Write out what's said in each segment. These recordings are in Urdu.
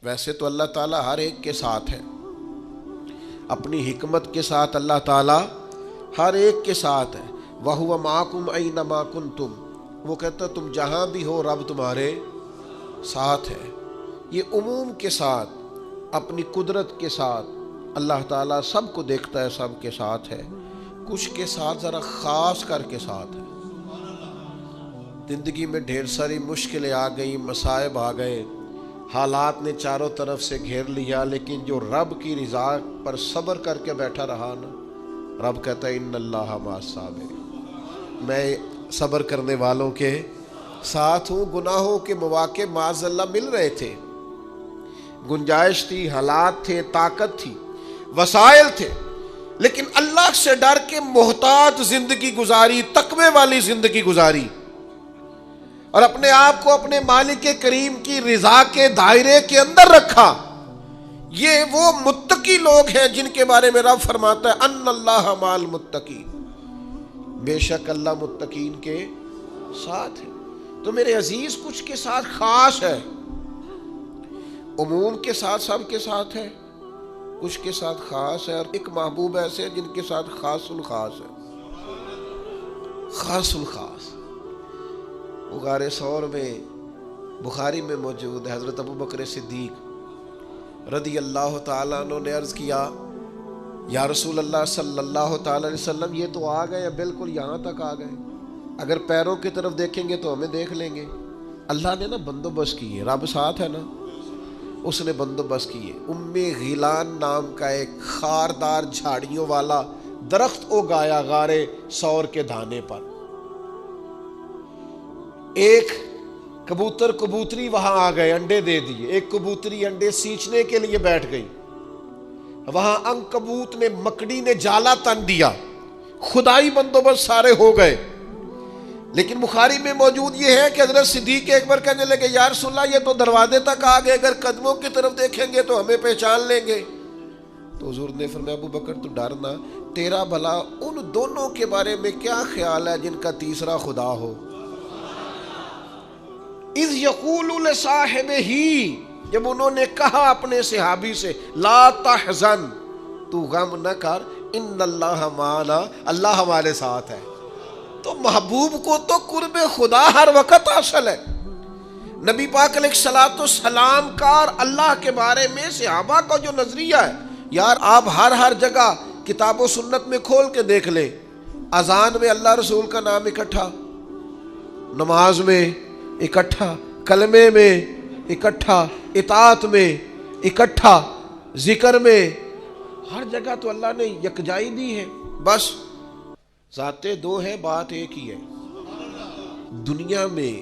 ویسے تو اللہ تعالیٰ ہر ایک کے ساتھ ہے، اپنی حکمت کے ساتھ اللہ تعالیٰ ہر ایک کے ساتھ ہے۔ وَهُوَ مَعَكُمْ أَيْنَمَا كُنْتُمْ، وہ کہتا تم جہاں بھی ہو رب تمہارے ساتھ ہے۔ یہ عموم کے ساتھ، اپنی قدرت کے ساتھ اللہ تعالیٰ سب کو دیکھتا ہے، سب کے ساتھ ہے۔ کچھ کے ساتھ ذرا خاص کر کے ساتھ ہے۔ زندگی میں ڈھیر ساری مشکلیں آ گئیں، مصائب آ گئے، حالات نے چاروں طرف سے گھیر لیا، لیکن جو رب کی رضا پر صبر کر کے بیٹھا رہا نا، رب کہتا ہے ان اللہ مع الصابرین، میں صبر کرنے والوں کے ساتھ ہوں۔ گناہوں کے مواقع معاذ اللہ مل رہے تھے، گنجائش تھی، حالات تھے، طاقت تھی، وسائل تھے، لیکن اللہ سے ڈر کے محتاط زندگی گزاری، تقوی والی زندگی گزاری، اور اپنے آپ کو اپنے مالک کریم کی رضا کے دائرے کے اندر رکھا۔ یہ وہ متقی لوگ ہیں جن کے بارے میں رب فرماتا ہے ان اللہ مع المتقین، بے شک اللہ متقین کے ساتھ ہے۔ تو میرے عزیز، کچھ کے ساتھ خاص ہے، عموم کے ساتھ سب کے ساتھ ہے، کچھ کے ساتھ خاص ہے، اور ایک محبوب ایسے ہیں جن کے ساتھ خاص الخاص ہے، خاص الخاص۔ غار ثور میں بخاری میں موجود ہے، حضرت ابو بکر صدیق رضی اللہ تعالیٰ عنہ نے عرض کیا یا رسول اللہ صلی اللہ تعالیٰ علیہ وسلم، یہ تو آ گئے، بالکل یہاں تک آ گئے، اگر پیروں کی طرف دیکھیں گے تو ہمیں دیکھ لیں گے۔ اللہ نے نا بندوبست کی ہے، رب ساتھ ہے نا، اس نے بندوبست کی ہے۔ ام غیلان نام کا ایک خاردار جھاڑیوں والا درخت اگایا غار ثور کے دھانے پر۔ ایک کبوتر کبوتری وہاں آ گئے، انڈے دے دیے، ایک کبوتری انڈے سینچنے کے لیے بیٹھ گئی، وہاں عنکبوت نے، مکڑی نے جالا تن دیا، خدائی بندوبست سارے ہو گئے۔ لیکن بخاری میں موجود یہ ہے کہ حضرت صدیق ایک بار کہنے لگے یا رسول اللہ، یہ تو دروازے تک آ گئے، اگر قدموں کی طرف دیکھیں گے تو ہمیں پہچان لیں گے۔ تو حضور نے فرمایا ابو بکر تو ڈرنا، تیرا بھلا ان دونوں کے بارے میں کیا خیال ہے جن کا تیسرا خدا ہو۔ اذ یقول لصاحبہ، جب انہوں نے کہا اپنے صحابی سے لا تحزن، تو غم نہ کر، ان اللہ معنا، اللہ ہمارے ساتھ ہے۔ تو محبوب کو تو قرب خدا ہر وقت حاصل ہے۔ نبی پاک علیہ الصلوۃ والسلام کا اور اللہ کے بارے میں صحابہ کا جو نظریہ ہے، یار آپ ہر جگہ کتاب و سنت میں کھول کے دیکھ لیں، اذان میں اللہ رسول کا نام اکٹھا، نماز میں اکٹھا، کلمے میں اکٹھا، اطاعت میں اکٹھا، ذکر میں، ہر جگہ تو اللہ نے یکجائی دی ہے۔ بس ذاتیں دو ہیں، بات ایک ہی ہے۔ دنیا میں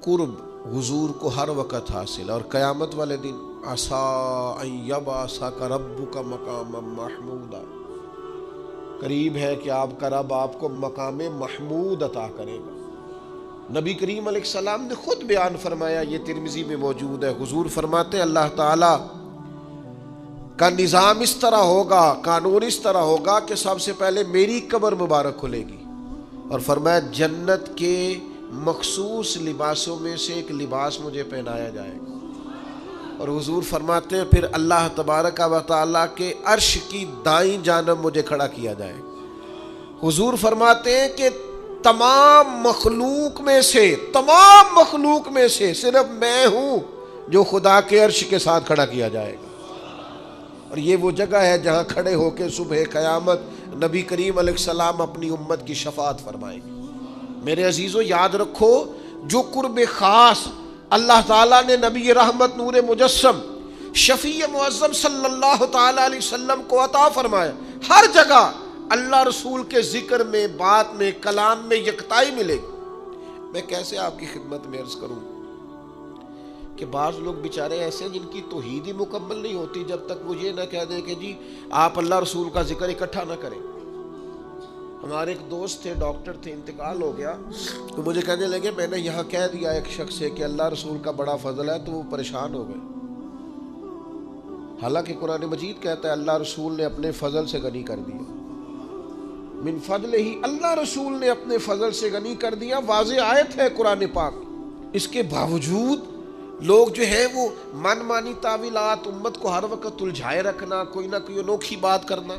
قرب حضور کو ہر وقت حاصل، اور قیامت والے دن عسیٰ ان یبعثک ربک مقاما محمودا، قریب ہے کہ آپ کا رب آپ کو مقام محمود عطا کرے گا۔ نبی کریم علیہ السلام نے خود بیان فرمایا، یہ ترمذی میں موجود ہے، حضور فرماتے اللہ تعالیٰ کا نظام اس طرح ہوگا، قانون اس طرح ہوگا کہ سب سے پہلے میری قبر مبارک کھلے گی، اور فرمایا جنت کے مخصوص لباسوں میں سے ایک لباس مجھے پہنایا جائے گا، اور حضور فرماتے ہیں پھر اللہ تبارک و تعالیٰ کے عرش کی دائیں جانب مجھے کھڑا کیا جائے گا۔ حضور فرماتے ہیں کہ تمام مخلوق میں سے صرف میں ہوں جو خدا کے عرش کے ساتھ کھڑا کیا جائے گا، اور یہ وہ جگہ ہے جہاں کھڑے ہو کے صبح قیامت نبی کریم علیہ السلام اپنی امت کی شفاعت فرمائیں گے۔ میرے عزیزو یاد رکھو، جو قرب خاص اللہ تعالیٰ نے نبی رحمت نور مجسم شفیع معظم صلی اللہ تعالیٰ علیہ وسلم کو عطا فرمایا، ہر جگہ اللہ رسول کے ذکر میں، بات میں، کلام میں یکتائی ملے گی۔ میں کیسے آپ کی خدمت میں عرض کروں کہ بعض لوگ بیچارے ایسے جن کی توحید ہی مکمل نہیں ہوتی جب تک وہ یہ نہ کہہ دیں کہ جی آپ اللہ رسول کا ذکر اکٹھا نہ کریں۔ ہمارے ایک دوست تھے، ڈاکٹر تھے، انتقال ہو گیا، تو مجھے کہنے لگے میں نے یہاں کہہ دیا ایک شخص سے کہ اللہ رسول کا بڑا فضل ہے، تو وہ پریشان ہو گئے۔ حالانکہ قرآن مجید کہتا ہے اللہ رسول نے اپنے فضل سے غنی کر دیا، من فضل ہی، اللہ رسول نے اپنے فضل سے غنی کر دیا، واضح آیت ہے قرآن پاک۔ اس کے باوجود لوگ جو ہے وہ من مانی تعویلات، امت کو ہر وقت الجھائے رکھنا، کوئی نہ کوئی انوکھی بات کرنا.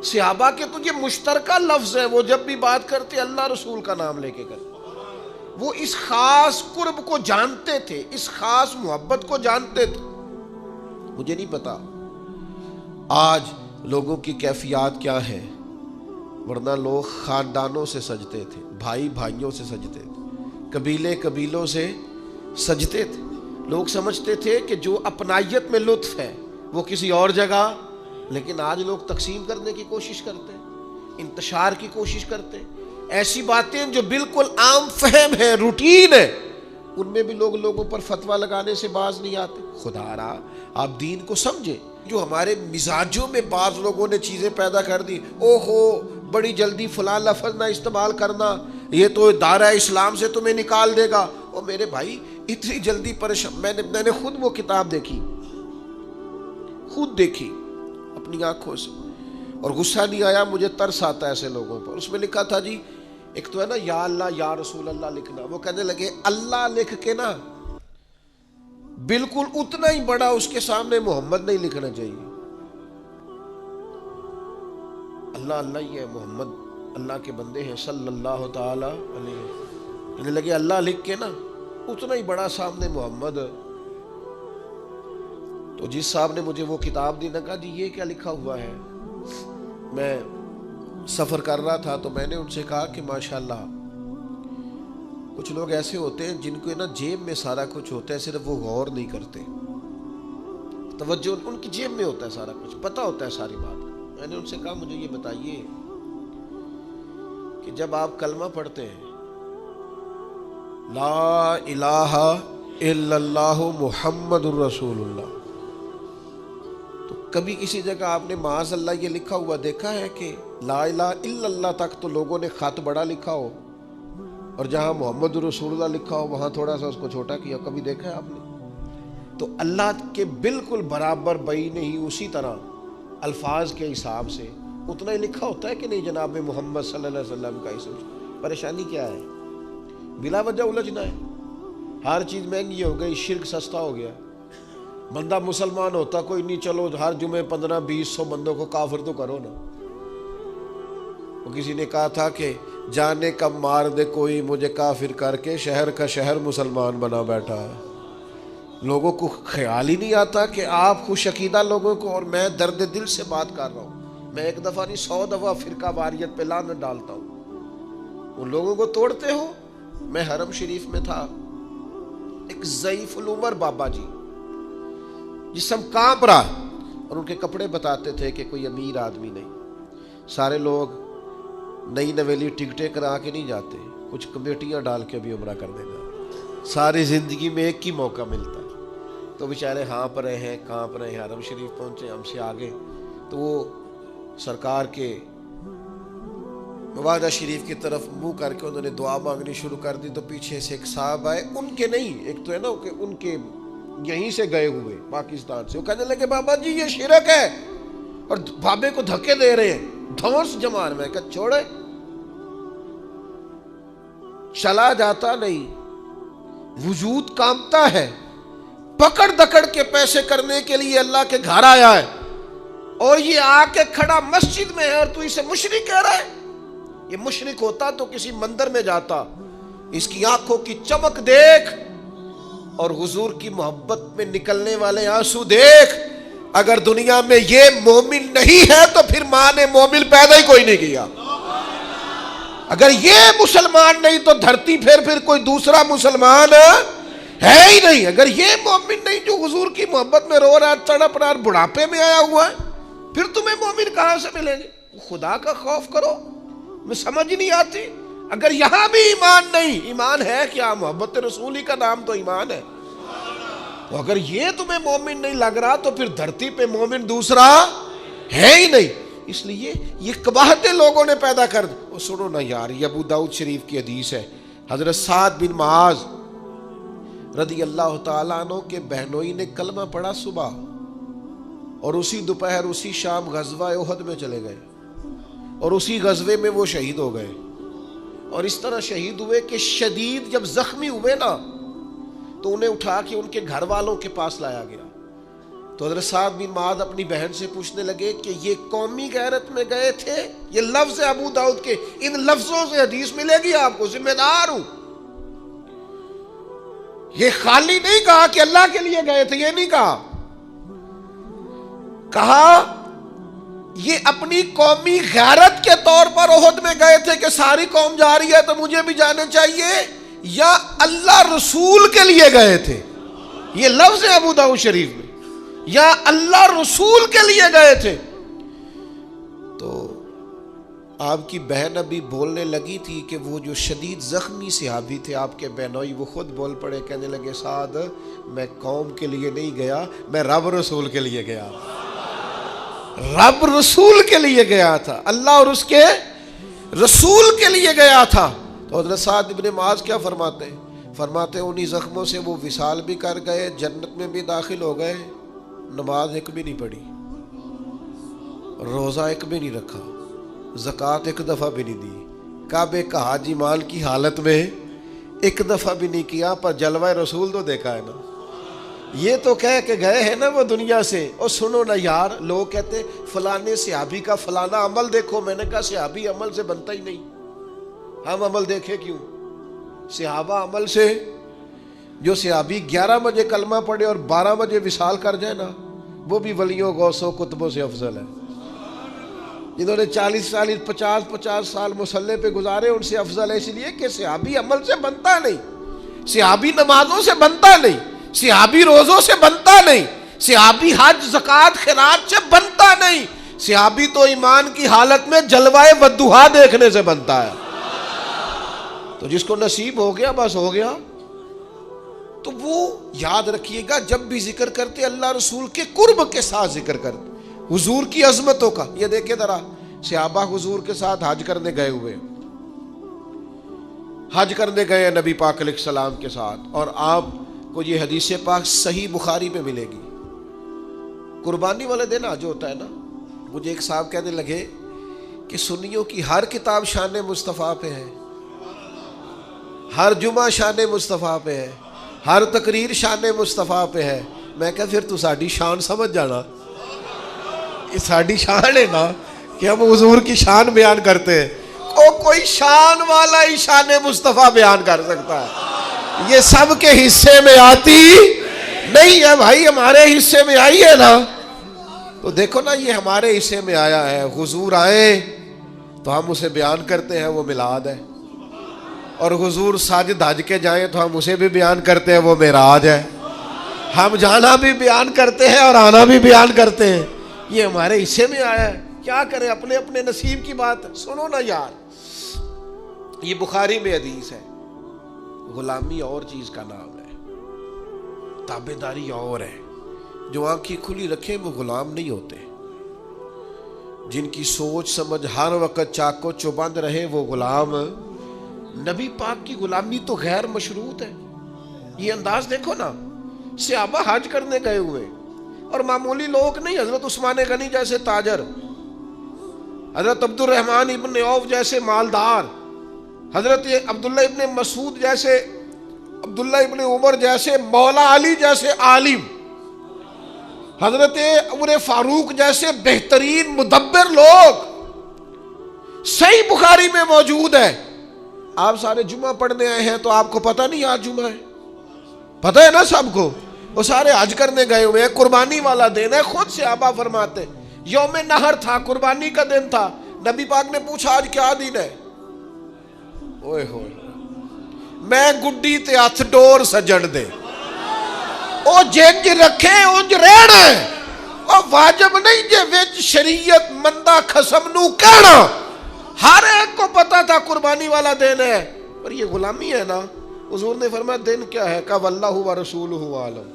صحابہ کے تو یہ مشترکہ لفظ ہے، وہ جب بھی بات کرتے اللہ رسول کا نام لے کے کرتے. وہ اس خاص قرب کو جانتے تھے، اس خاص محبت کو جانتے تھے. مجھے نہیں پتا آج لوگوں کی کیفیات کیا ہے، ورنہ لوگ خاندانوں سے سجتے تھے، بھائی بھائیوں سے سجتے تھے، قبیلے قبیلوں سے سجتے تھے. لوگ سمجھتے تھے کہ جو اپنائیت میں لطف ہے وہ کسی اور جگہ، لیکن آج لوگ تقسیم کرنے کی کوشش کرتے ہیں، انتشار کی کوشش کرتے ہیں. ایسی باتیں جو بالکل عام فہم ہے، روٹین ہے، ان میں بھی لوگ لوگوں پر فتویٰ لگانے سے باز نہیں آتے. خدا را آپ دین کو سمجھے. جو ہمارے مزاجوں میں بعض لوگوں نے چیزیں پیدا کر دی، او ہو بڑی جلدی فلاں لفظ نہ استعمال کرنا، یہ تو دائرہ اسلام سے تمہیں نکال دے گا. او میرے بھائی اتنی جلدی پریشان، میں نے خود وہ کتاب دیکھی، خود دیکھی اپنی آنکھوں سے، اور غصہ نہیں آیا، مجھے ترس آتا ہے ایسے لوگوں پر. اس میں لکھا تھا جی ایک تو ہے نا یا اللہ یا رسول اللہ لکھنا، وہ کہنے لگے اللہ لکھ کے نا بالکل اتنا ہی بڑا اس کے سامنے محمد نہیں لکھنا چاہیے. اللہ اللہ ہی ہے، محمد اللہ کے بندے ہیں صلی اللہ تعالی علیہ. کہنے لگے اللہ لکھ کے نا اتنا ہی بڑا سامنے محمد. تو جس صاحب نے مجھے وہ کتاب دی، نہ کہا جی یہ کیا لکھا ہوا ہے. میں سفر کر رہا تھا تو میں نے ان سے کہا کہ ماشاءاللہ کچھ لوگ ایسے ہوتے ہیں جن کو نا جیب میں سارا کچھ ہوتا ہے، صرف وہ غور نہیں کرتے. توجہ ان کی جیب میں ہوتا ہے، سارا کچھ پتہ ہوتا ہے ساری بات. میں نے ان سے کہا مجھے یہ بتائیے کہ جب آپ کلمہ پڑھتے ہیں لا الہ الا اللہ محمد الرسول اللہ، تو کبھی کسی جگہ آپ نے معاذ اللہ یہ لکھا ہوا دیکھا ہے کہ لا الہ الا اللہ تک تو لوگوں نے خط بڑا لکھا ہو، اور جہاں محمد رسول اللہ لکھا ہو وہاں تھوڑا سا اس کو چھوٹا کیا؟ کبھی دیکھا ہے آپ نے؟ تو اللہ کے بالکل برابر بئی نہیں، اسی طرح الفاظ کے حساب سے اتنا ہی لکھا ہوتا ہے کہ نہیں جناب محمد صلی اللہ علیہ وسلم کا اسم. پریشانی کیا ہے؟ بلا وجہ الجھنا ہے. ہر چیز مہنگی ہو گئی، شرک سستا ہو گیا. بندہ مسلمان ہوتا کوئی نہیں، چلو ہر جمعے 15-20 بندوں کو کافر تو کرو نا. وہ کسی نے کہا تھا کہ جانے کب مار دے کوئی مجھے کافر کر کے، شہر کا شہر مسلمان بنا بیٹھا ہے. لوگوں کو خیال ہی نہیں آتا کہ آپ خوش عقیدہ لوگوں کو، اور میں درد دل سے بات کر رہا ہوں، میں ایک دفعہ نہیں 100 دفعہ فرقہ واریت پہ لعنت ڈالتا ہوں. ان لوگوں کو توڑتے ہو. میں حرم شریف میں تھا، ایک ضعیف العمر بابا جی، جسم کانپ رہا، اور ان کے کپڑے بتاتے تھے کہ کوئی امیر آدمی نہیں. سارے لوگ نئی نویلی ٹکٹیں کرا کے نہیں جاتے، کچھ کمیٹیاں ڈال کے بھی عمرہ کر دینا. ساری زندگی میں ایک ہی موقع ملتا ہے. تو بیچارے ہانپ رہے ہیں، کانپ رہے ہیں. حرم شریف پہنچے، ہم سے آگے تو وہ سرکار کے مواضع شریف کی طرف منہ کر کے انہوں نے دعا مانگنی شروع کر دی. تو پیچھے سے ایک صاحب آئے، ان کے نہیں، ایک تو ہے نا کہ ان کے یہیں سے گئے ہوئے پاکستان سے. وہ کہنے لگے بابا جی یہ شرک ہے، اور بابے کو دھکے دے رہے ہیں، دھونس جمان. میں کہا چھوڑے، چلا جاتا نہیں، وجود کانپتا ہے. پکڑ دکڑ کے پیسے کرنے کے لیے اللہ کے گھر آیا ہے، اور یہ آ کے کھڑا مسجد میں ہے، اور تو اسے مشرک کہہ رہا ہے. یہ مشرک ہوتا تو کسی مندر میں جاتا. اس کی آنکھوں کی چمک دیکھ، اور حضور کی محبت میں نکلنے والے آنسو دیکھ. اگر دنیا میں یہ مومن نہیں ہے تو پھر ماں نے مومن پیدا ہی کوئی نہیں کیا. اگر یہ مسلمان نہیں تو دھرتی پھر کوئی دوسرا مسلمان ہے ہی نہیں. اگر یہ مومن نہیں جو حضور کی محبت میں رو رہا ہے، تڑپ رہا ہے، بڑھاپے میں آیا ہوا ہے، پھر تمہیں مومن کہاں سے ملیں گے؟ خدا کا خوف کرو. میں سمجھ نہیں آتی. اگر یہاں بھی ایمان نہیں، ایمان ہے کیا؟ محبت رسولی کا نام تو ایمان ہے. تو اگر یہ تمہیں مومن نہیں لگ رہا تو پھر دھرتی پہ مومن دوسرا ہے ہی نہیں. اس لیے یہ قباحتیں لوگوں نے پیدا کر دی. وہ سنو نا یار، یہ ابو داؤد شریف کی حدیث ہے. حضرت سعد بن معاذ رضی اللہ تعالیٰ عنہ کے بہنوئی نے کلمہ پڑھا صبح، اور اسی دوپہر اسی شام غزوہ احد میں چلے گئے، اور اسی غزوے میں وہ شہید ہو گئے. اور اس طرح شہید ہوئے کہ شدید جب زخمی ہوئے نا تو انہیں اٹھا کے ان کے گھر والوں کے پاس لایا گیا. تو حضرت سعد بن معاذ اپنی بہن سے پوچھنے لگے کہ یہ قومی غیرت میں گئے تھے؟ یہ لفظ ہے ابو داؤد کے، ان لفظوں سے حدیث ملے گی آپ کو، ذمہ دار ہوں. یہ خالی نہیں کہا کہ اللہ کے لیے گئے تھے، یہ نہیں کہا، کہا یہ اپنی قومی غیرت کے طور پر احد میں گئے تھے کہ ساری قوم جا رہی ہے تو مجھے بھی جانا چاہیے، یا اللہ رسول کے لیے گئے تھے؟ یہ لفظ ہے ابو داؤد شریف میں، یا اللہ رسول کے لیے گئے تھے. تو آپ کی بہن ابھی بولنے لگی تھی کہ وہ جو شدید زخمی صحابی تھے آپ کے بہنوئی، وہ خود بول پڑے، کہنے لگے سعد میں قوم کے لیے نہیں گیا، میں رب رسول کے لیے گیا، رب رسول کے لیے گیا تھا، اللہ اور اس کے رسول کے لیے گیا تھا. تو حضرت سعد ابن معاذ کیا فرماتے ہیں؟ فرماتے ہیں انہی زخموں سے وہ وصال بھی کر گئے، جنت میں بھی داخل ہو گئے، نماز ایک بھی نہیں پڑھی، روزہ ایک بھی نہیں رکھا، زکوٰۃ ایک دفعہ بھی نہیں دی، کعبے کا حاجی مال کی حالت میں ایک دفعہ بھی نہیں کیا، پر جلوہ رسول تو دیکھا ہے نا. یہ تو کہہ کے گئے ہیں نا وہ دنیا سے. اور سنو نا یار، لوگ کہتے فلانے صحابی کا فلانا عمل دیکھو. میں نے کہا صحابی عمل سے بنتا ہی نہیں، ہم عمل دیکھے کیوں؟ صحابہ عمل سے، جو صحابی 11 بجے کلمہ پڑھے اور 12 بجے وصال کر جائے نا، وہ بھی ولیوں غوثوں کتبوں سے افضل ہے. جنہوں نے 40 50 سال مصلی پہ گزارے ان سے افضل ہے، اس لیے کہ صحابی عمل سے بنتا نہیں، صحابی نمازوں سے بنتا نہیں، صحابی روزوں سے بنتا نہیں، صحابی حج زکوٰۃ خیرات سے بنتا نہیں، صحابی تو ایمان کی حالت میں جلوہ والضحیٰ دیکھنے سے بنتا ہے. تو جس کو نصیب ہو گیا بس ہو گیا. تو وہ یاد رکھیے گا، جب بھی ذکر کرتے اللہ رسول کے قرب کے ساتھ ذکر کرتے، حضور کی عظمتوں کا. یہ دیکھیں ذرا، صحابہ حضور کے ساتھ حج کرنے گئے ہوئے، حج کرنے گئے نبی پاک علیہ السلام کے ساتھ، اور آپ کو یہ حدیث پاک صحیح بخاری میں ملے گی. قربانی والے دن حج ہوتا ہے نا. مجھے ایک صاحب کہنے لگے کہ سنیوں کی ہر کتاب شان مصطفیٰ پہ ہے، ہر جمعہ شان مصطفیٰ پہ ہے، ہر تقریر شان مصطفیٰ پہ ہے. میں کہا پھر تو ساڈی شان سمجھ جانا، یہ ساڈی شان ہے نا کہ ہم حضور کی شان بیان کرتے ہیں. کوئی شان والا ہی شان مصطفیٰ بیان کر سکتا ہے، یہ سب کے حصے میں آتی نہیں ہے بھائی، ہمارے حصے میں آئی ہے نا. تو دیکھو نا، یہ ہمارے حصے میں آیا ہے. حضور آئے تو ہم اسے بیان کرتے ہیں، وہ میلاد ہے. اور حضور ساجد حج کے جائیں تو ہم اسے بھی بیان کرتے ہیں، وہ معراج ہے. ہم جانا بھی بیان کرتے ہیں اور آنا بھی بیان کرتے ہیں. یہ ہمارے حصے میں آیا ہے، کیا کریں، اپنے اپنے نصیب کی بات. سنو نا یار، یہ بخاری میں حدیث ہے، غلامی اور چیز کا نام ہے، تابعداری اور ہے. جو آنکھیں کھلی رکھیں وہ غلام نہیں ہوتے، جن کی سوچ سمجھ ہر وقت چاقو چوبند رہے وہ غلام. نبی پاک کی غلامی تو غیر مشروط ہے. یہ انداز دیکھو نا، صحابہ حج کرنے گئے ہوئے اور معمولی لوگ نہیں، حضرت عثمان غنی جیسے تاجر، حضرت عبد الرحمن ابن عوف جیسے مالدار، حضرت عبداللہ ابن مسعود جیسے، عبداللہ ابن عمر جیسے، مولا علی جیسے عالم، حضرت عمر فاروق جیسے بہترین مدبر لوگ. صحیح بخاری میں موجود ہے. آپ سارے جمعہ پڑھنے آئے ہیں تو آپ کو پتہ نہیں آج جمعہ ہے، پتہ ہے نا سب کو. وہ سارے حج کرنے گئے ہوئے ہیں، قربانی والا دن ہے. خود صحابہ فرماتے یوم نہر تھا، قربانی کا دن تھا. نبی پاک نے پوچھا آج کیا دن ہے؟ اوئے ہوئے، میں گڈی تے ہاتھ ڈور سجن دے، او جنج رکھے انج رہنا ہے، او واجب نہیں جے وچ شریعت مندہ خسم نو کہنا. ہر ایک کو پتا تھا قربانی والا دن ہے، پر یہ غلامی ہے نا. حضور نے فرمایا دن کیا ہے؟ کہا واللہ و رسولہ عالم،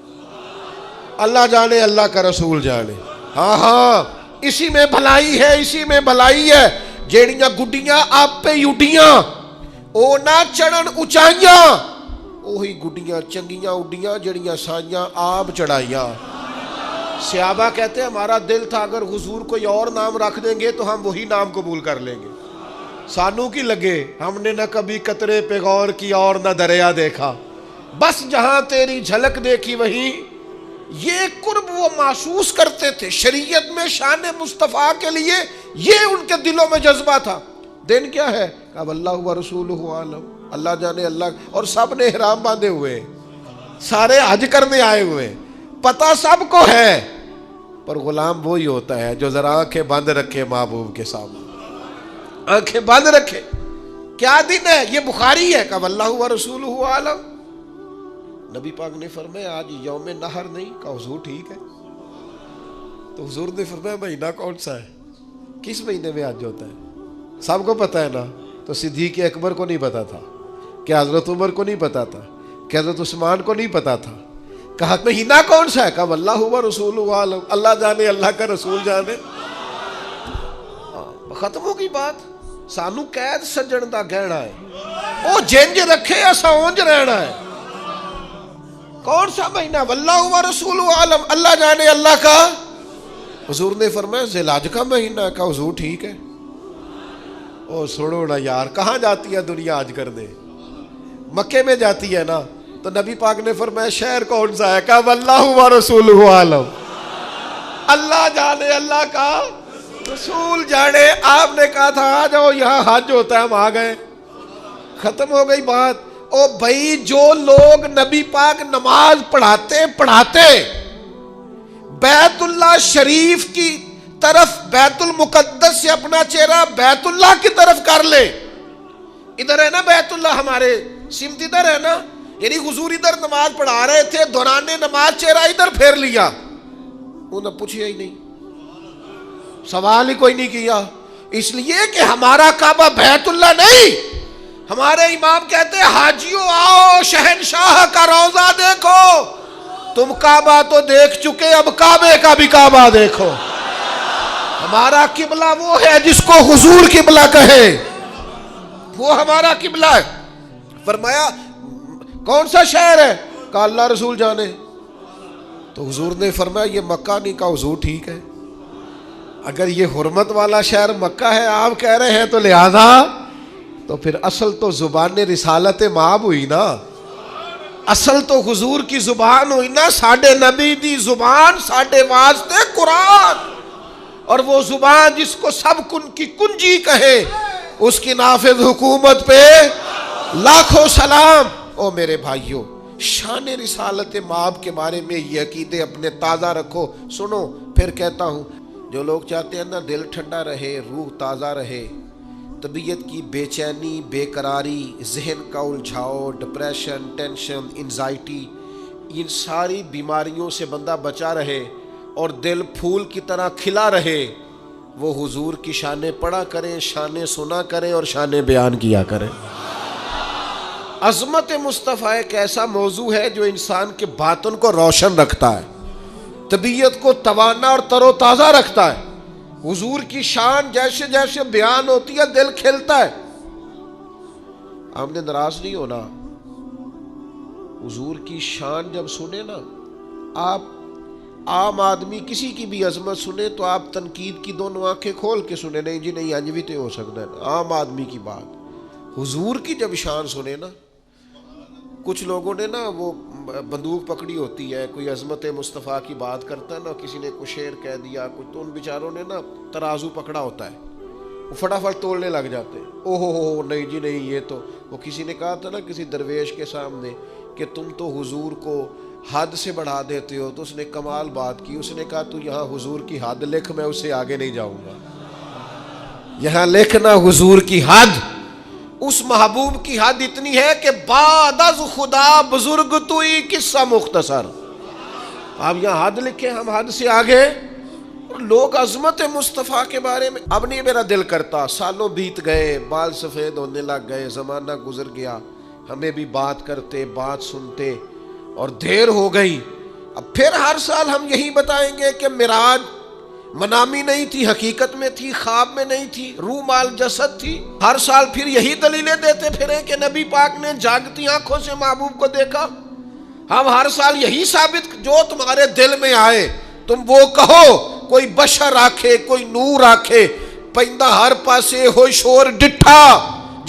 اللہ جانے، اللہ کا رسول جانے. ہاں ہاں، اسی میں بھلائی ہے، اسی میں بھلائی ہے. جیڑیاں گڈیاں آپ پہ اڈیاں، او نہ چڑھن اچائیاں، وہی گڈیاں چنگیاں اڈیاں جڑیاں سائیاں آپ چڑھائیاں. صحابہ کہتے ہیں ہمارا دل تھا اگر حضور کوئی اور نام رکھ دیں گے تو ہم وہی نام قبول کر لیں گے. سانو کی لگے، ہم نے نہ کبھی قطرے پہ غور کیا اور نہ دریا دیکھا. بس جہاں تیری جھلک دیکھی وہیں. یہ قرب وہ محسوس کرتے تھے. شریعت میں شان مصطفیٰ کے لیے یہ ان کے دلوں میں جذبہ تھا. دن کیا ہے؟ کہ اللہ و رسولہ عالم، اللہ جانے اللہ. اور سب نے احرام باندھے ہوئے، سارے حج کرنے آئے ہوئے، پتہ سب کو ہے، پر غلام وہی ہوتا ہے جو ذرا آنکھیں بند رکھے محبوب کے سامنے، آنکھیں بند رکھے. کیا دن ہے؟ یہ بخاری ہے کہ اللہ و رسولہ عالم. نبی پاک نے فرمایا آج یوم نہر نہیں. کہا حضور ٹھیک ہے. تو حضور نے فرمایا مہینہ کون سا ہے؟ کس مہینے میں حج ہوتا ہے؟ سب کو پتہ ہے نا. تو صدیق اکبر کو نہیں پتا تھا، کہ حضرت عمر کو نہیں پتا تھا، کہ حضرت عثمان کو نہیں پتا تھا. کہا مہینہ کون سا ہے؟ کہا اللہ و رسول عالم، اللہ جانے اللہ کا رسول جانے. ختم ہو گئی بات. سانو قید سجن دا گہنا ہے، وہ جنج رکھے یا سونج رہنا ہے. کون سا مہینہ؟ واللہ و رسول عالم، اللہ جانے اللہ کا. حضور نے فرمایا ذی الحج کا مہینہ. کا حضور ٹھیک ہے. او سنو نا یار، کہاں جاتی ہے دنیا حج کرنے؟ مکے میں جاتی ہے نا. تو نبی پاک نے فرمایا شہر کون سا ہے؟ کہا واللہ و رسول عالم، اللہ جانے اللہ کا رسول جانے. آپ نے کہا تھا آ جاؤ یہاں حج ہوتا ہے، ہم آ گئے. ختم ہو گئی بات. او بھائی جو لوگ نبی پاک نماز پڑھاتے بیت اللہ شریف کی طرف، بیت المقدس سے اپنا چہرہ بیت اللہ کی طرف کر لے. ادھر ہے نا بیت اللہ، ہمارے سمت ادھر ہے نا. یعنی حضور ادھر نماز پڑھا رہے تھے، دوران نماز چہرہ ادھر پھیر لیا. انہوں نے پوچھا ہی نہیں، سوال ہی کوئی نہیں کیا. اس لیے کہ ہمارا کعبہ بیت اللہ نہیں. ہمارے امام کہتے ہیں حاجیوں آؤ شہنشاہ کا روضہ دیکھو. تم کعبہ تو دیکھ چکے، اب کعبے کا بھی کعبہ دیکھو. ہمارا قبلہ وہ ہے جس کو حضور قبلہ کہے، وہ ہمارا قبلہ ہے. فرمایا کون سا شہر ہے؟ کہا اللہ رسول جانے. تو حضور نے فرمایا یہ مکہ نہیں. کہا حضور ٹھیک ہے. اگر یہ حرمت والا شہر مکہ ہے آپ کہہ رہے ہیں، تو لہذا تو پھر اصل تو زبان رسالت مآب ہوئی نا. اصل تو حضور کی زبان ہوئی نا. ساڈے نبی دی زبان ساڈے واسطے قرآن. اور وہ زبان جس کو سب کن کی کنجی کہے، اس کی نافذ حکومت پہ لاکھوں سلام. او میرے بھائیوں، شان رسالت مآب کے بارے میں یہ عقیدے اپنے تازہ رکھو. سنو پھر کہتا ہوں، جو لوگ چاہتے ہیں نا دل ٹھنڈا رہے، روح تازہ رہے، طبیعت کی بے چینی، بے قراری، ذہن کا الجھاؤ، ڈپریشن، ٹینشن، انزائٹی، ان ساری بیماریوں سے بندہ بچا رہے اور دل پھول کی طرح کھلا رہے، وہ حضور کی شانیں پڑھا کریں، شانیں سنا کریں اور شانیں بیان کیا کریں. عظمت مصطفیٰ ایک ایسا موضوع ہے جو انسان کے باطن کو روشن رکھتا ہے، طبیعت کو توانا اور تر و تازہ رکھتا ہے. حضور کی شان جیسے جیسے بیان ہوتی ہے دل کھلتا ہے. ہم نے ناراض نہیں ہونا. حضور کی شان جب سنے نا، آپ عام آدمی کسی کی بھی عظمت سنے تو آپ تنقید کی دونوں آنکھیں کھول کے سنے. نہیں جی نہیں، انج بھی تو ہو سکتا ہے، عام آدمی کی بات. حضور کی جب شان سنے نا، کچھ لوگوں نے نا وہ بندوق پکڑی ہوتی ہے، کوئی عظمت مصطفیٰ کی بات کرتا ہے نا، کسی نے کوئی شعر کہہ دیا کچھ، تو ان بیچاروں نے نا ترازو پکڑا ہوتا ہے، وہ فٹافٹ تولنے لگ جاتے ہیں. او ہو نہیں جی نہیں، یہ تو وہ کسی نے کہا تھا نا کسی درویش کے سامنے کہ تم تو حضور کو حد سے بڑھا دیتے ہو. تو اس نے کمال بات کی، اس نے کہا تو یہاں حضور کی حد لکھ، میں اس سے آگے نہیں جاؤں گا. یہاں لکھنا حضور کی حد. اس محبوب کی حد اتنی ہے کہ بعد از خدا بزرگ توئی قصہ مختصر. آپ یہاں حد لکھیں، ہم حد سے آگے. لوگ عظمت مصطفیٰ کے بارے میں اب نہیں میرا دل کرتا. سالوں بیت گئے، بال سفید ہونے لگ گئے، زمانہ گزر گیا، ہمیں بھی بات کرتے، بات سنتے، اور دیر ہو گئی. اب پھر ہر سال ہم یہی بتائیں گے کہ معراج منامی نہیں تھی، حقیقت میں تھی، خواب میں نہیں تھی، روح مال جسد تھی. ہر سال پھر یہی دلیلیں دیتے پھریں کہ نبی پاک نے جاگتی آنکھوں سے محبوب کو دیکھا. ہم ہر سال یہی ثابت، جو تمہارے دل میں آئے تم وہ کہو. کوئی بشر آکھے، کوئی نور آکھے، پہندہ ہر پاسے ہوئی شور ڈٹھا،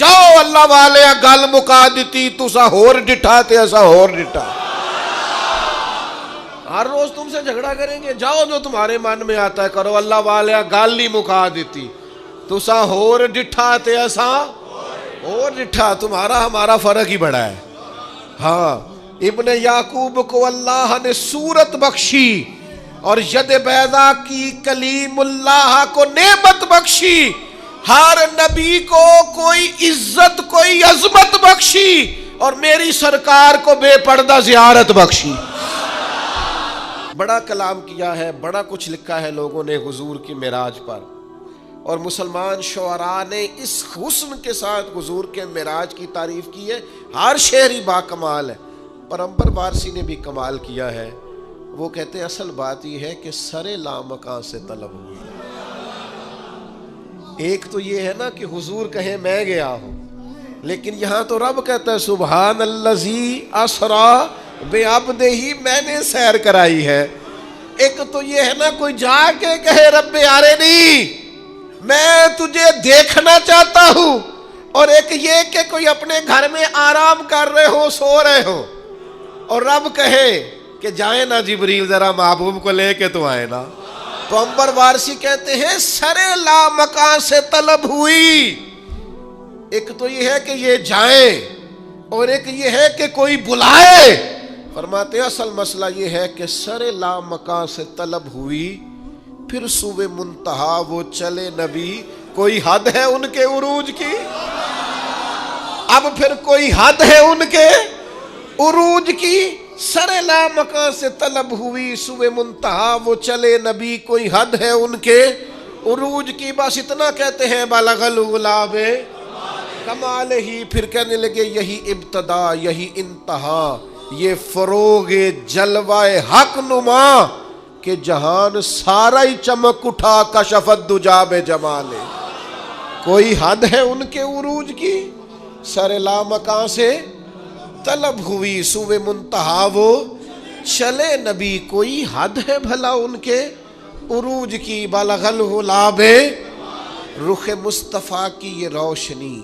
جاؤ اللہ والے گل مکا دیتی تسا ہور ڈٹھا تے اسا ہور ڈٹھا. ہر روز تم سے جھگڑا کریں گے. جاؤ جو تمہارے من میں آتا ہے کرو. اللہ والے گل ہی مکا دیتی تسا ہور ڈٹھا تے اسا ہور ڈٹھا. تمہارا ہمارا فرق ہی بڑا ہے. ہاں ابن یعقوب کو اللہ نے صورت بخشی اور ید بیضا کی کلیم اللہ کو نعمت بخشی. ہر نبی کو کوئی عزت کوئی عظمت بخشی اور میری سرکار کو بے پردہ زیارت بخشی. بڑا کلام کیا ہے, بڑا کچھ لکھا ہے لوگوں نے حضور کی معراج پر, اور مسلمان شعراء نے اس حسن کے ساتھ حضور کے معراج کی تعریف کی ہے. ہر شعری با کمال ہے, پر عنبر وارثی نے بھی کمال کیا ہے. وہ کہتے ہیں اصل بات یہ ہے کہ سر لامکان سے طلب ہوئی. ایک تو یہ ہے نا کہ حضور کہیں میں گیا ہوں, لیکن یہاں تو رب کہتا ہے سبحان الذی اسرا بعبدہ, میں نے سیر کرائی ہے. ایک تو یہ ہے نا کوئی جا کے کہے رب ارنی میں تجھے دیکھنا چاہتا ہوں, اور ایک یہ کہ کوئی اپنے گھر میں آرام کر رہے ہو سو رہے ہو اور رب کہے کہ جائیں نا جبریل ذرا محبوب کو لے کے تو آئے نا. تو عنبر وارثی کہتے ہیں سر لامکان سے طلب ہوئی. ایک تو یہ ہے کہ یہ جائیں اور ایک یہ ہے کہ کوئی بلائے. فرماتے ہیں اصل مسئلہ یہ ہے کہ سر لامکان سے طلب ہوئی, پھر صوبے منتہا وہ چلے نبی, کوئی حد ہے ان کے عروج کی. اب پھر کوئی حد ہے ان کے عروج کی. سر لامکان سے طلب ہوئی صوبے منتہا وہ چلے نبی, کوئی حد ہے ان کے عروج کی. بس اتنا کہتے ہیں بلغ العلا کمال ہی. پھر کہنے لگے یہی ابتدا یہی انتہا, یہ فروغ جلوہ حق نما کہ جہان سارا ہی چمک اٹھا کشفت دجا بے جمالے. کوئی حد ہے ان کے عروج کی. سر لامکان سے طلب ہوئی صوبے منتہا وہ چلے نبی, کوئی حد ہے بھلا ان کے عروج کی. بلغ العلا رخ مصطفیٰ کی یہ روشنی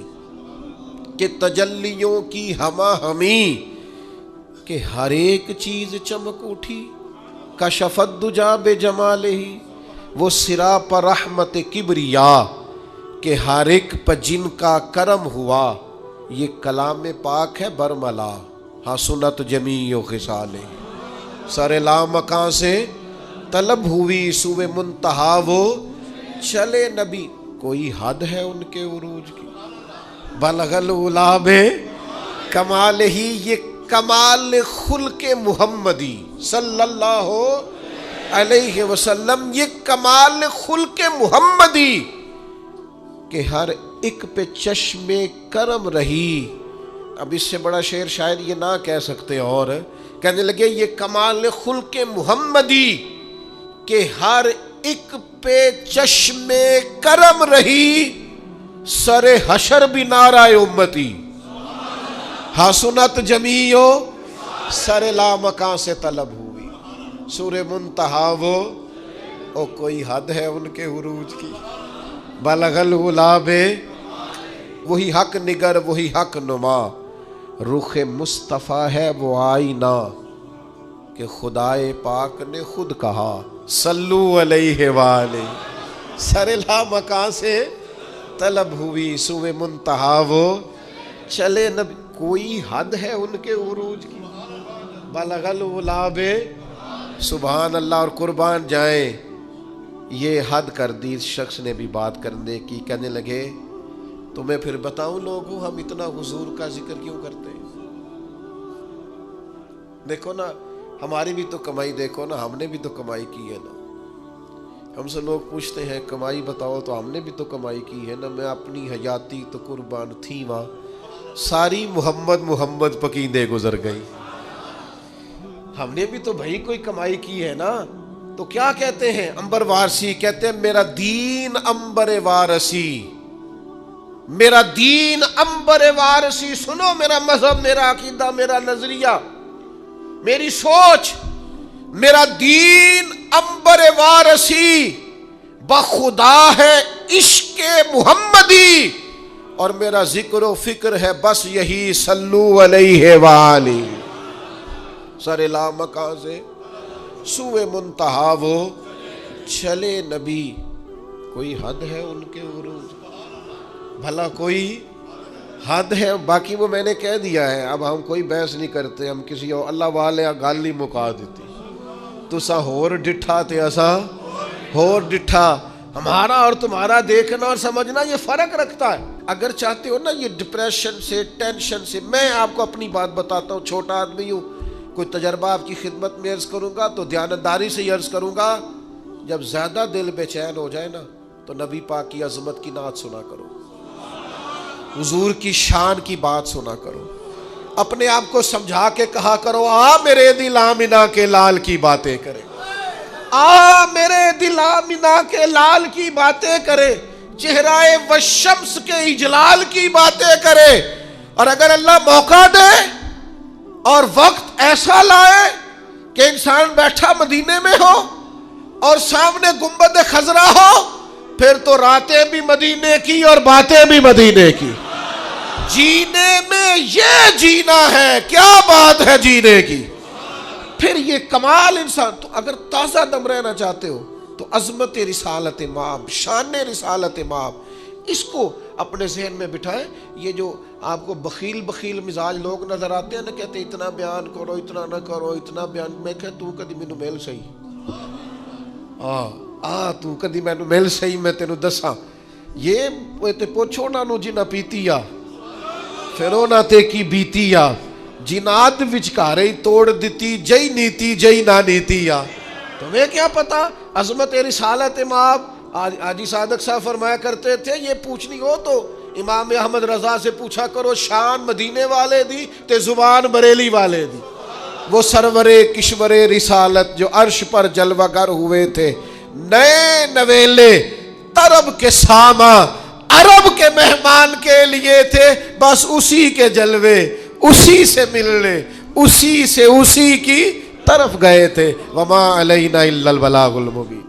کہ تجلیوں کی ہما ہمی, کہ ہر ایک چیز چمک اٹھی کشفت دجا بے جمالہ. وہ سرا پر رحمت کبریا کہ ہر ایک پر جن کا کرم ہوا. یہ کلام پاک ہے برملا حسنت جمیع خصالہ. سر لامکان سے طلب ہوئی صوبے منتہا وہ چلے نبی, کوئی حد ہے ان کے عروج کی. بلغ العلا کمال ہی, یہ کمال خلق محمدی صلی اللہ علیہ وسلم, یہ کمال خلق محمدی کہ ہر ایک پہ چشم کرم رہی. اب اس سے بڑا شعر شاید یہ نہ کہہ سکتے. اور کہنے لگے یہ کمال خلق محمدی کہ ہر ایک پہ چشم کرم رہی, سر حشر بھی نعرہ امتی حسنت جمیع سر لامکان سے طلب ہوئی. سور منتہا وہ او کوئی حد ہے ان کے عروج کی. بلغ العلا وہی حق نگر وہی حق نما, رخ مصطفیٰ ہے وہ آئینہ کہ خدائے پاک نے خود کہا صلو علیہ وآلہ. سر لامکان سے طلب ہوئی صوبے منتہا وہ چلے نبی, کوئی حد ہے ان کے عروج کی. بلغ العلا سبحان اللہ. اور قربان جائیں یہ حد کر دی اس شخص نے بھی بات کرنے کی. کہنے لگے تمہیں پھر بتاؤں لوگوں ہم اتنا حضور کا ذکر کیوں کرتے ہیں. دیکھو نا ہماری بھی تو کمائی, دیکھو نا ہم نے بھی تو کمائی کی ہے نا. ہم سے لوگ پوچھتے ہیں کمائی بتاؤ, تو ہم نے بھی تو کمائی کی ہے نا. میں اپنی حیاتی تو قربان تھی وہاں, ساری محمد پکیندے گزر گئی. ہم نے بھی تو بھائی کوئی کمائی کی ہے نا. تو کیا کہتے ہیں عنبر وارثی, کہتے ہیں میرا دین عنبر وارثی, میرا دین عنبر وارثی. سنو میرا مذہب, میرا عقیدہ, میرا نظریہ, میری سوچ, میرا دین عنبر وارثی بخدا ہے عشق محمدی. اور میرا ذکر و فکر ہے بس یہی صلو علیہ وآلہ. سر لا مکان سے سوئے منتہا وہ چلے نبی. کوئی حد ہے ان کے عروج؟ بھلا کوئی حد ہے؟ باقی وہ میں نے کہہ دیا ہے، اب ہم کوئی بحث نہیں کرتے. ہم کسی اور اللہ والے گل نہیں مکا دیتی. تسا ہور ڈٹھا تے اسا ہور ڈٹھا. ہمارا اور تمہارا دیکھنا اور سمجھنا یہ فرق رکھتا ہے. اگر چاہتے ہو نا یہ ڈپریشن سے، ٹینشن سے، میں آپ کو اپنی بات بتاتا ہوں، چھوٹا آدمی ہوں، کوئی تجربہ آپ کی خدمت میں عرض کروں گا تو دیانتداری سے عرض کروں گا. جب زیادہ دل بے چین ہو جائے نا تو نبی پاک کی عظمت کی نعت سنا کرو، حضور کی شان کی بات سنا کرو. اپنے آپ کو سمجھا کے کہا کرو آ میرے دل آمنہ کے لال کی باتیں کرے، آ میرے دل آمنہ کے لال کی باتیں کرے، چہرہ والشمس کے اجلال کی باتیں کرے. اور اگر اللہ موقع دے اور وقت ایسا لائے کہ انسان بیٹھا مدینے میں ہو اور سامنے گنبد خضرا ہو، پھر تو راتیں بھی مدینے کی اور باتیں بھی مدینے کی. جینے میں یہ جینا ہے، کیا بات ہے جینے کی. پھر یہ کمال انسان. تو اگر تازہ دم رہنا چاہتے ہو تو عظمت رسالت مآب، شان رسالت مآب، اس کو اپنے ذہن میں بٹھائیں. یہ جو آپ کو بخیل بخیل مزاج لوگ نظر آتے ہیں نا، کہتے اتنا بیان کرو، اتنا نہ کرو، اتنا بیان. میں کہ تو کدی مینوں مل سہی، تو کدی مینوں مل سہی، میں تینوں دساں. یہ تے پوچھو انہاں نوں جنہاں پیتی آ، پھر انہاں تے کی بیتی آ. جنات وچکارے ہی توڑ دیتی، جئی نیتی جئی نہ نیتی آ. تمہیں کیا پتا عظمت رسالت مآب. حاجی صادق صاحب فرمایا کرتے تھے یہ پوچھنی ہو تو امام احمد رضا سے پوچھا کرو، شان مدینے والے دی تے زبان بریلی والے دی. وہ سرور کشور رسالت جو عرش پر جلوہ گر ہوئے تھے، نئے نویلے طرب کے ساما عرب کے مہمان کے لیے تھے. بس اسی کے جلوے، اسی سے ملنے، اسی سے اسی کی طرف گئے تھے. وما علینا الا البلاغ المبین.